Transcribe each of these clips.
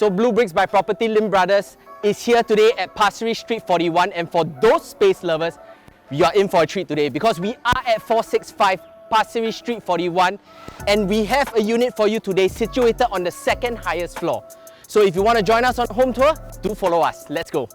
So bleubricks by PropertyLimBrothers is here today at Pasir Ris Street 41, and for those space lovers, you are in for a treat today because we are at 465 Pasir Ris Street 41 and we have a unit for you today situated on the second highest floor. So if you want to join us on home tour, do follow us. Let's go.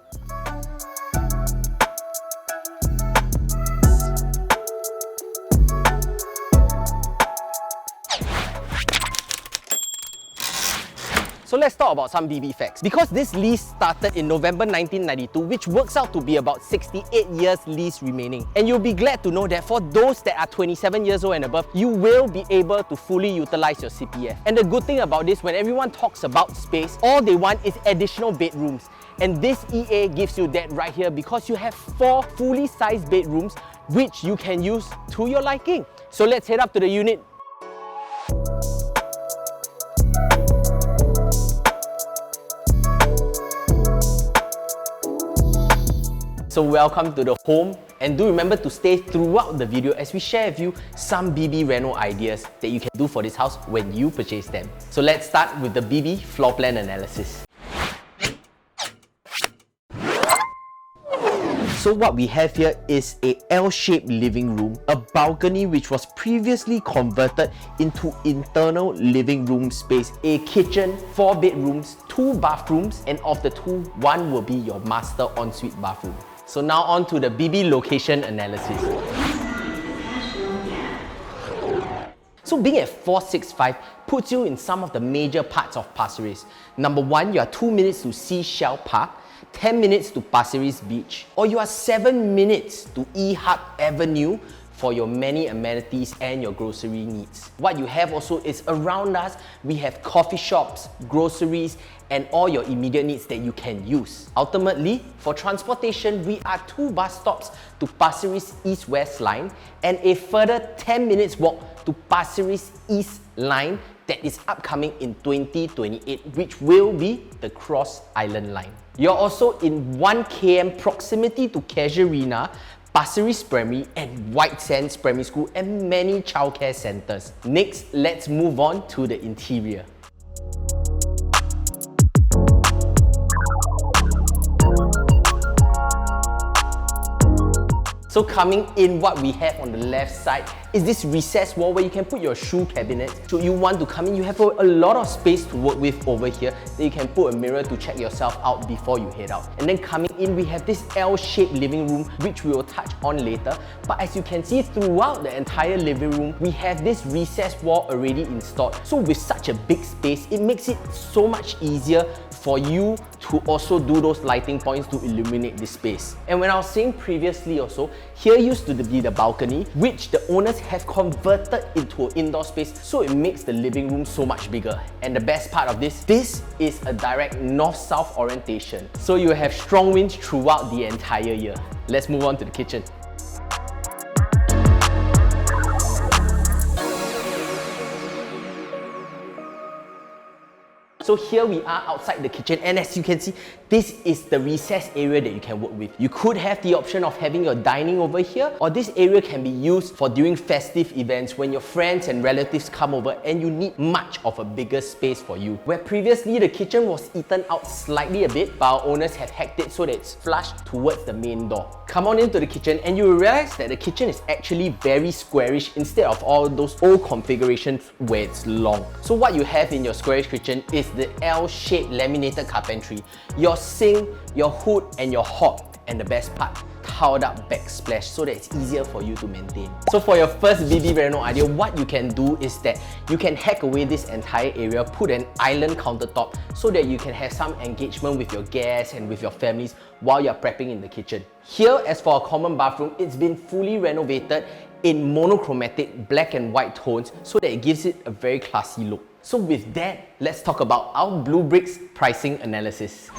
So let's talk about some BB facts. Because this lease started in November 1992, which works out to be about 68 years lease remaining. And you'll be glad to know that for those that are 27 years old and above, you will be able to fully utilize your CPF. And the good thing about this, when everyone talks about space, all they want is additional bedrooms. And this EA gives you that right here because you have 4 fully sized bedrooms which you can use to your liking. So let's head up to the unit. So welcome to the home, and do remember to stay throughout the video as we share with you some BB Reno ideas that you can do for this house when you purchase them. So let's start with the BB floor plan analysis. So what we have here is a L-shaped living room, a balcony which was previously converted into internal living room space, a kitchen, 4 bedrooms, 2 bathrooms, and of the 2, 1 will be your master ensuite bathroom. So now on to the BB location analysis. So being at 465 puts you in some of the major parts of Pasir Ris. Number 1, you are 2 minutes to Seashell Park, 10 minutes to Pasir Ris Beach, or you are 7 minutes to E-Hub Avenue for your many amenities and your grocery needs. What you have also is around us, we have coffee shops, groceries, and all your immediate needs that you can use. Ultimately, for transportation, we are 2 bus stops to Pasir Ris East-West Line and a further 10 minutes walk to Pasir Ris East Line that is upcoming in 2028, which will be the Cross Island Line. You're also in 1 km proximity to Casuarina, Pasir Ris Primary and White Sands Primary School, and many childcare centres. Next, let's move on to the interior. So coming in, what we have on the left side is this recessed wall where you can put your shoe cabinet. Should you want to come in, you have a lot of space to work with over here that you can put a mirror to check yourself out before you head out. And then coming in, we have this L-shaped living room which we will touch on later. But as you can see throughout the entire living room, we have this recessed wall already installed. So with such a big space, it makes it so much easier for you to also do those lighting points to illuminate this space. And when I was saying previously also, here used to be the balcony, which the owners have converted into an indoor space, so it makes the living room so much bigger. And the best part of this is a direct north-south orientation, so you have strong winds throughout the entire year. Let's move on to the kitchen. So here we are outside the kitchen, and as you can see, this is the recessed area that you can work with. You could have the option of having your dining over here, or this area can be used for during festive events when your friends and relatives come over and you need much of a bigger space for you. Where previously the kitchen was eaten out slightly a bit, but our owners have hacked it so that it's flush towards the main door. Come on into the kitchen and you will realize that the kitchen is actually very squarish instead of all those old configurations where it's long. So what you have in your squarish kitchen is the L-shaped laminated carpentry, your sink, your hood, and your hob, and the best part, tiled up backsplash so that it's easier for you to maintain. So for your first BB Reno idea, what you can do is that you can hack away this entire area, put an island countertop so that you can have some engagement with your guests and with your families while you're prepping in the kitchen. Here, as for a common bathroom, it's been fully renovated in monochromatic black and white tones so that it gives it a very classy look. So with that, let's talk about our bleubricks pricing analysis.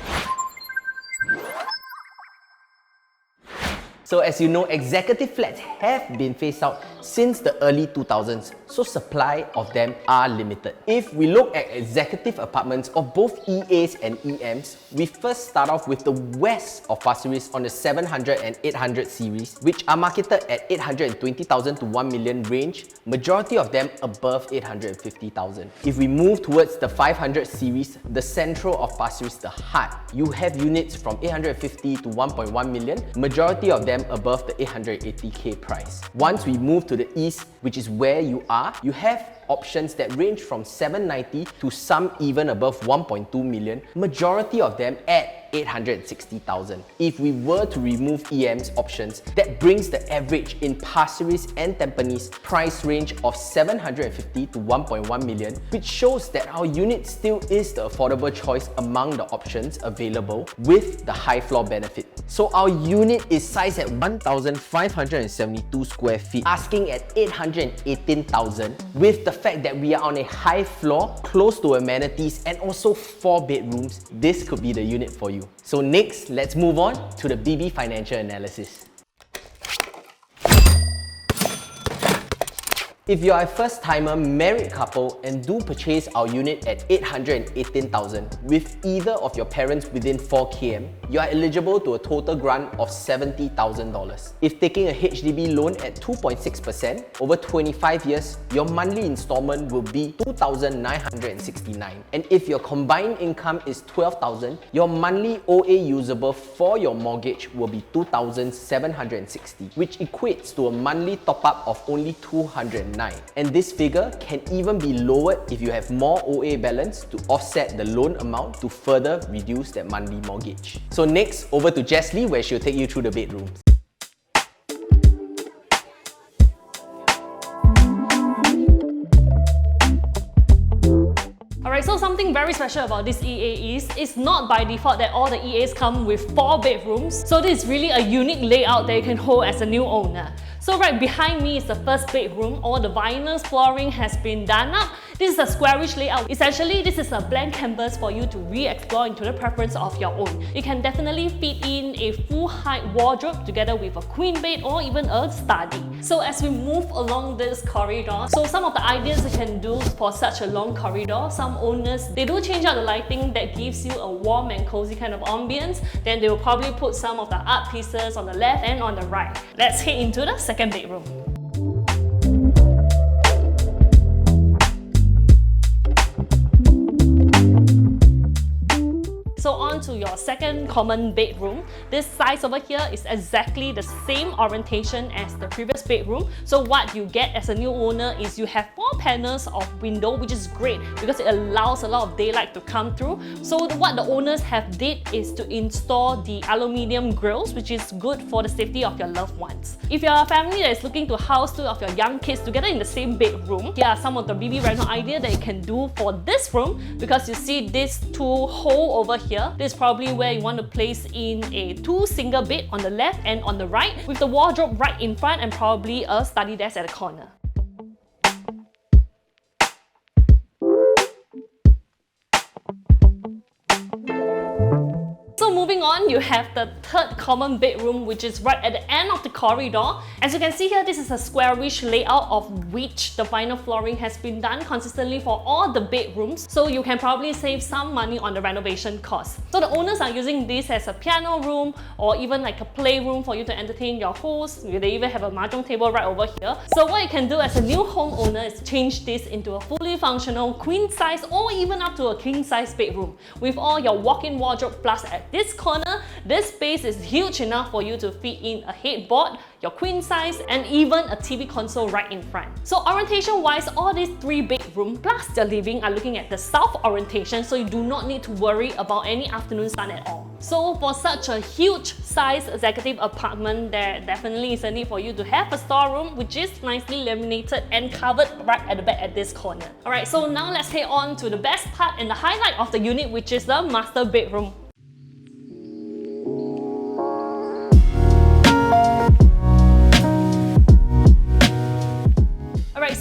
So as you know, executive flats have been phased out since the early 2000s, so supply of them are limited. If we look at executive apartments of both EAs and EMs, we first start off with the west of Pasir Ris on the 700 and 800 series, which are marketed at 820,000 to 1 million range, majority of them above 850,000. If we move towards the 500 series, the central of Pasir Ris, the heart, you have units from 850 to 1.1 million, majority of them above the 880k price. Once we move to the east, which is where you are, you have options that range from 790 to some even above 1.2 million, majority of them at 860,000. If we were to remove EM's options, that brings the average in Pasir Ris and Tampines price range of 750 to 1.1 million, which shows that our unit still is the affordable choice among the options available with the high floor benefit. So our unit is sized at 1,572 square feet, asking at 818,000, with the fact that we are on a high floor, close to amenities, and also 4 bedrooms. This could be the unit for you. So next, let's move on to the BB financial analysis. If you are a first-timer married couple and do purchase our unit at 818,000 with either of your parents within 4 km, you are eligible to a total grant of $70,000. If taking a HDB loan at 2.6% over 25 years, your monthly installment will be $2,969. And if your combined income is $12,000, your monthly OA usable for your mortgage will be $2,760, which equates to a monthly top-up of only $209. And this figure can even be lowered if you have more OA balance to offset the loan amount to further reduce that monthly mortgage. So next, over to Jesley, where she'll take you through the bedrooms. Alright, so something very special about this EA is, it's not by default that all the EAs come with 4 bedrooms. So this is really a unique layout that you can hold as a new owner. So right behind me is the first bedroom. All the vinyl flooring has been done up. This is a squarish layout. Essentially, this is a blank canvas for you to re-explore into the preference of your own. You can definitely fit in a full-height wardrobe together with a queen bed or even a study. So as we move along this corridor, so some of the ideas you can do for such a long corridor, some owners, they do change out the lighting that gives you a warm and cozy kind of ambience. Then they will probably put some of the art pieces on the left and on the right. Let's head into the second bedroom. So on to your second common bedroom. This size over here is exactly the same orientation as the previous bedroom. So what you get as a new owner is you have 4 panels of window, which is great because it allows a lot of daylight to come through. So what the owners have did is to install the aluminium grills, which is good for the safety of your loved ones. If you're a family that is looking to house 2 of your young kids together in the same bedroom, here are some of the BB Reno ideas that you can do for this room, because you see this 2 hole over here. This is probably where you want to place in a 2 single bed on the left and on the right, with the wardrobe right in front and probably a study desk at the corner. So moving on, you have the third common bedroom, which is right at the end of the corridor. As you can see here, this is a squarish layout of which the vinyl flooring has been done consistently for all the bedrooms, so you can probably save some money on the renovation cost. So the owners are using this as a piano room or even like a playroom for you to entertain your hosts. They even have a mahjong table right over here. So what you can do as a new homeowner is change this into a fully functional queen size or even up to a king size bedroom with all your walk-in wardrobe. Plus at this corner, this space is huge enough for you to fit in a headboard, your queen size, and even a TV console right in front. So orientation wise, all these 3 bedrooms plus the living are looking at the south orientation, so you do not need to worry about any afternoon sun at all. So for such a huge size executive apartment, there definitely is a need for you to have a storeroom which is nicely laminated and covered right at the back at this corner. Alright, so now let's head on to the best part and the highlight of the unit, which is the master bedroom.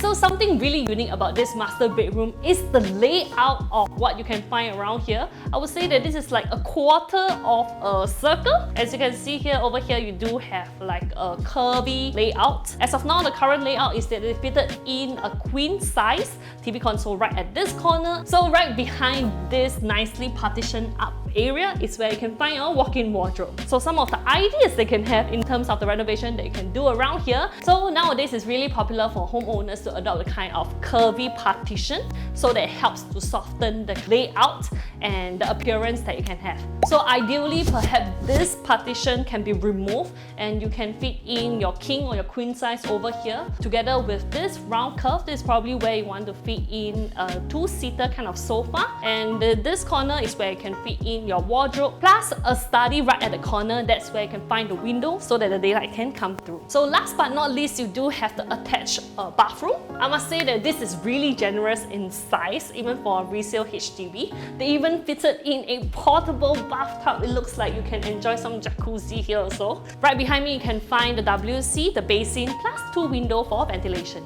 So something something really unique about this master bedroom is the layout of what you can find around here. I would say that this is like a quarter of a circle. As you can see here, over here you do have like a curvy layout. As of now, the current layout is that they fitted in a queen size TV console right at this corner. So right behind this nicely partitioned up area is where you can find a walk-in wardrobe. So some of the ideas they can have in terms of the renovation that you can do around here. So nowadays it's really popular for homeowners to adopt a kind of curvy partition so that it helps to soften the layout and the appearance that you can have. So ideally, perhaps this partition can be removed and you can fit in your king or your queen size over here. Together with this round curve, this is probably where you want to fit in a two-seater kind of sofa. And this corner is where you can fit in your wardrobe, plus a study right at the corner. That's where you can find the window so that the daylight can come through. So last but not least, you do have the attached bathroom. I must say that this is really generous in size, even for a resale HDB. They even fitted in a portable bathtub. It looks like you can enjoy some jacuzzi here also. Right behind me, you can find the WC, the basin, plus two windows for ventilation.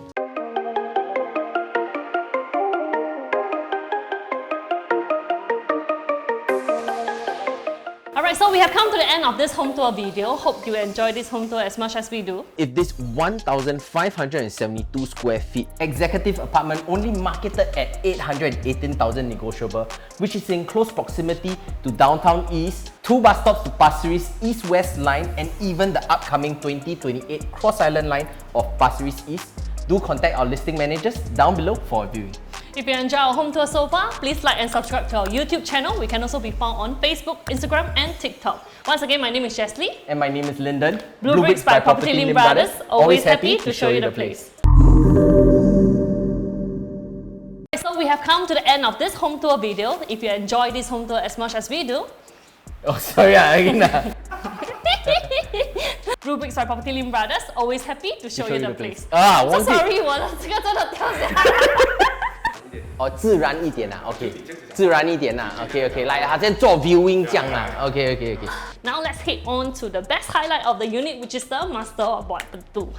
Alright, so we have come to the end of this home tour video. Hope you enjoy this home tour as much as we do. If this 1,572 square feet executive apartment only marketed at 818,000 negotiable, which is in close proximity to downtown East, 2 bus stops to Pasir Ris East-West line, and even the upcoming 2028 Cross Island line of Pasir Ris East, do contact our listing managers down below for a viewing. If you enjoyed our home tour so far, please like and subscribe to our YouTube channel. We can also be found on Facebook, Instagram and TikTok. Once again, my name is Jesley. And my name is Lyndon. BlueBricks by PropertyLimBrothers. Always happy to show you the place. So we have come to the end of this home tour video. If you enjoyed this home tour as much as we do, oh, sorry, again. BlueBricks by PropertyLimBrothers. Always happy to show you the place. Ah, so sorry, 我这个真的掉下来。哦，自然一点啊 ，OK， 自然一点啊 ，OK， 来，好像做 viewing 这样啦 ，OK。Now let's head on to the best highlight of the unit, which is the master bathroom.